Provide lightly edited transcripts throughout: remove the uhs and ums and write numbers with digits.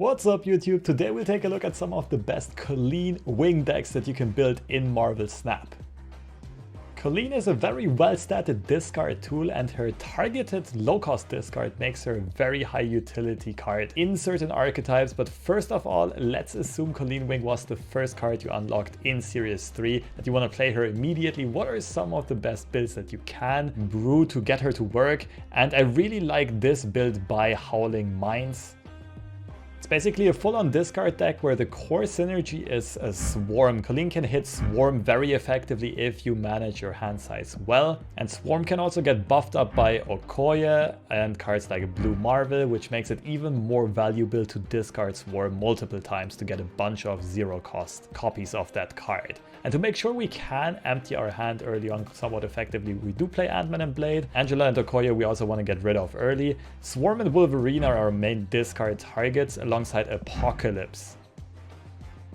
What's up YouTube? Today we'll take a look at some of the best COLLEEN wing decks that you can build in Marvel Snap. COLLEEN is a very well-statted discard tool, and her targeted low-cost discard makes her a very high utility card in certain archetypes. But first of all, let's assume COLLEEN Wing was the first card you unlocked in Series 3, that you want to play her immediately. What are some of the best builds that you can brew to get her to work? And I really like this build by Howling Minds. It's basically a full-on discard deck where the core synergy is a Swarm. COLLEEN can hit Swarm very effectively if you manage your hand size well, and Swarm can also get buffed up by Okoye and cards like Blue Marvel, which makes it even more valuable to discard Swarm multiple times to get a bunch of zero-cost copies of that card. And to make sure we can empty our hand early on somewhat effectively, we do play Ant-Man and Blade. Angela and Okoye we also want to get rid of early. Swarm and Wolverine are our main discard targets, alongside Apocalypse.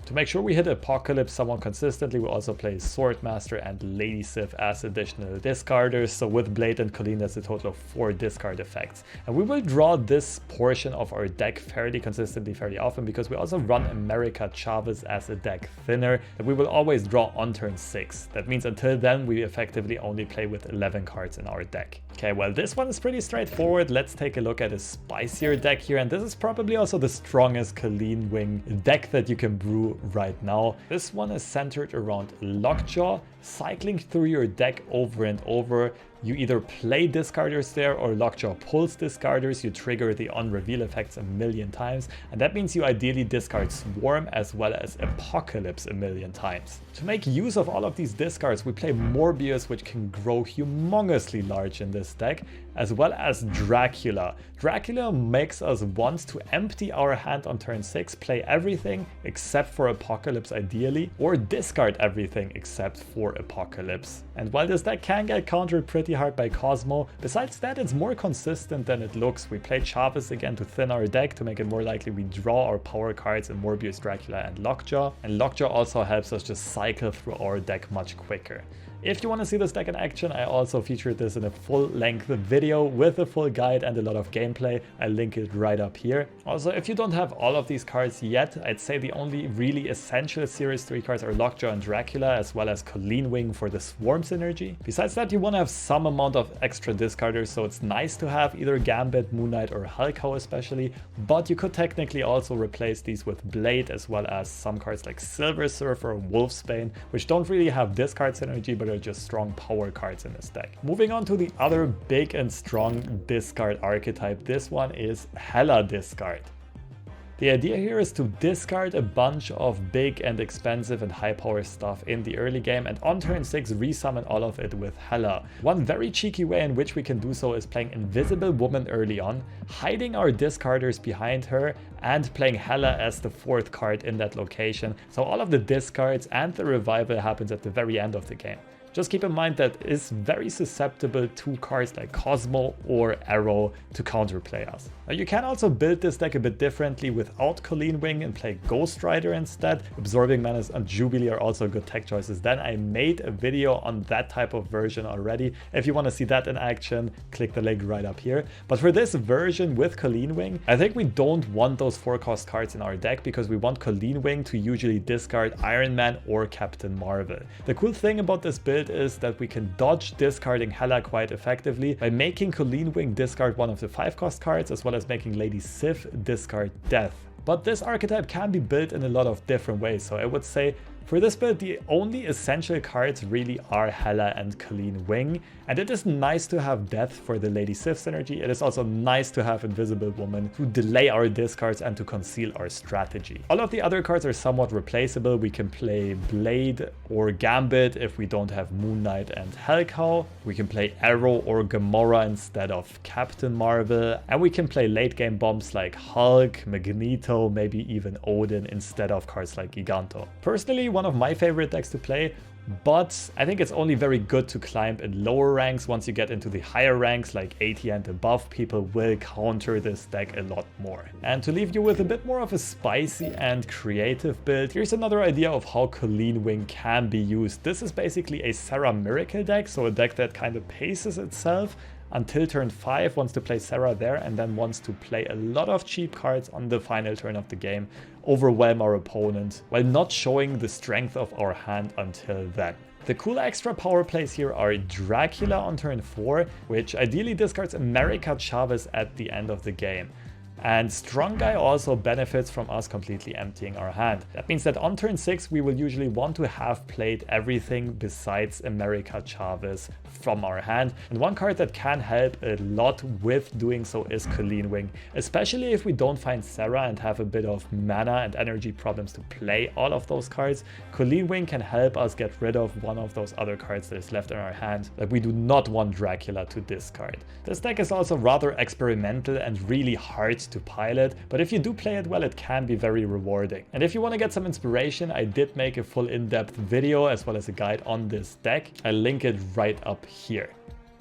To make sure we hit Apocalypse somewhat consistently, we also play Swordmaster and Lady Sif as additional discarders. So with Blade and COLLEEN, that's a total of 4 discard effects. And we will draw this portion of our deck fairly consistently, fairly often, because we also run America Chavez as a deck thinner that we will always draw on turn 6. That means until then, we effectively only play with 11 cards in our deck. Okay, well, this one is pretty straightforward. Let's take a look at a spicier deck here. And this is probably also the strongest COLLEEN Wing deck that you can brew right now. This one is centered around Lockjaw, cycling through your deck over and over. You either play discarders there or Lockjaw pulls discarders. You trigger the on-reveal effects a million times, and that means you ideally discard Swarm as well as Apocalypse a million times. To make use of all of these discards, we play Morbius, which can grow humongously large in this deck, as well as Dracula. Dracula makes us want to empty our hand on turn 6, play everything except for Apocalypse ideally, or discard everything except for Apocalypse. And while this deck can get countered pretty hard by Cosmo, besides that it's more consistent than it looks. We play Chavez again to thin our deck to make it more likely we draw our power cards in Morbius, Dracula and Lockjaw. And Lockjaw also helps us just cycle through our deck much quicker. If you want to see this deck in action, I also featured this in a full-length video with a full guide and a lot of gameplay. I link it right up here. Also, if you don't have all of these cards yet, I'd say the only really essential Series 3 cards are Lockjaw and Dracula, as well as COLLEEN Wing for the Swarm synergy. Besides that, you want to have some amount of extra discarders, so it's nice to have either Gambit, Moon Knight or Hulko especially, but you could technically also replace these with Blade, as well as some cards like Silver Surfer or Wolfsbane, which don't really have discard synergy but are just strong power cards in this deck. Moving on to the other big and strong discard archetype, this one is hela discard. The idea here is to discard a bunch of big and expensive and high power stuff in the early game, and on turn 6 resummon all of it with hela. One very cheeky way in which we can do so is playing Invisible Woman early on, hiding our discarders behind her, and playing hela as the 4th card in that location. So all of the discards and the revival happens at the very end of the game. Just keep in mind that it's very susceptible to cards like Cosmo or Arrow to counterplay us. Now you can also build this deck a bit differently without COLLEEN Wing and play Ghost Rider instead. Absorbing Menace and Jubilee are also good tech choices. Then I made a video on that type of version already. If you want to see that in action, click the link right up here. But for this version with COLLEEN Wing, I think we don't want those 4-cost cards in our deck, because we want COLLEEN Wing to usually discard Iron Man or Captain Marvel. The cool thing about this build is that we can dodge discarding hela quite effectively by making COLLEEN Wing discard one of the 5-cost cards, as well as making Lady Sif discard Death. But this archetype can be built in a lot of different ways, so I would say for this build, the only essential cards really are hela and COLLEEN Wing, and it is nice to have Death for the Lady Sif synergy. It is also nice to have Invisible Woman to delay our discards and to conceal our strategy. All of the other cards are somewhat replaceable. We can play Blade or Gambit if we don't have Moon Knight and Hulko. We can play Arrow or Gamora instead of Captain Marvel, and we can play late game bombs like Hulk, Magneto, maybe even Odin instead of cards like Giganto. Personally, one of my favorite decks to play, but I think it's only very good to climb in lower ranks. Once you get into the higher ranks like 80 and above, people will counter this deck a lot more. And to leave you with a bit more of a spicy and creative build, here's another idea of how COLLEEN Wing can be used. This is basically a Sarah Miracle deck, so a deck that kind of paces itself, until turn 5, wants to play Sarah there, and then wants to play a lot of cheap cards on the final turn of the game, overwhelm our opponent, while not showing the strength of our hand until then. The cool extra power plays here are Dracula on turn 4, which ideally discards America Chavez at the end of the game. And Strong Guy also benefits from us completely emptying our hand. That means that on turn 6 we will usually want to have played everything besides America Chavez from our hand. And one card that can help a lot with doing so is COLLEEN Wing, especially if we don't find Sarah and have a bit of mana and energy problems to play all of those cards. COLLEEN Wing can help us get rid of one of those other cards that is left in our hand that we do not want Dracula to discard. This deck is also rather experimental and really hard to pilot, but if you do play it well, it can be very rewarding. And if you want to get some inspiration, I did make a full in-depth video as well as a guide on this deck. I'll link it right up here.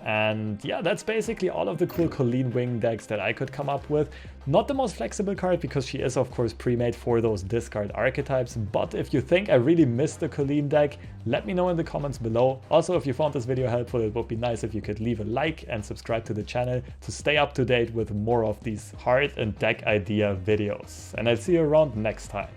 And yeah, that's basically all of the cool COLLEEN Wing decks that I could come up with. Not the most flexible card because she is of course pre-made for those discard archetypes, but if you think I really missed the COLLEEN deck, let me know in the comments below. Also, if you found this video helpful, it would be nice if you could leave a like and subscribe to the channel to stay up to date with more of these card and deck idea videos. And I'll see you around next time.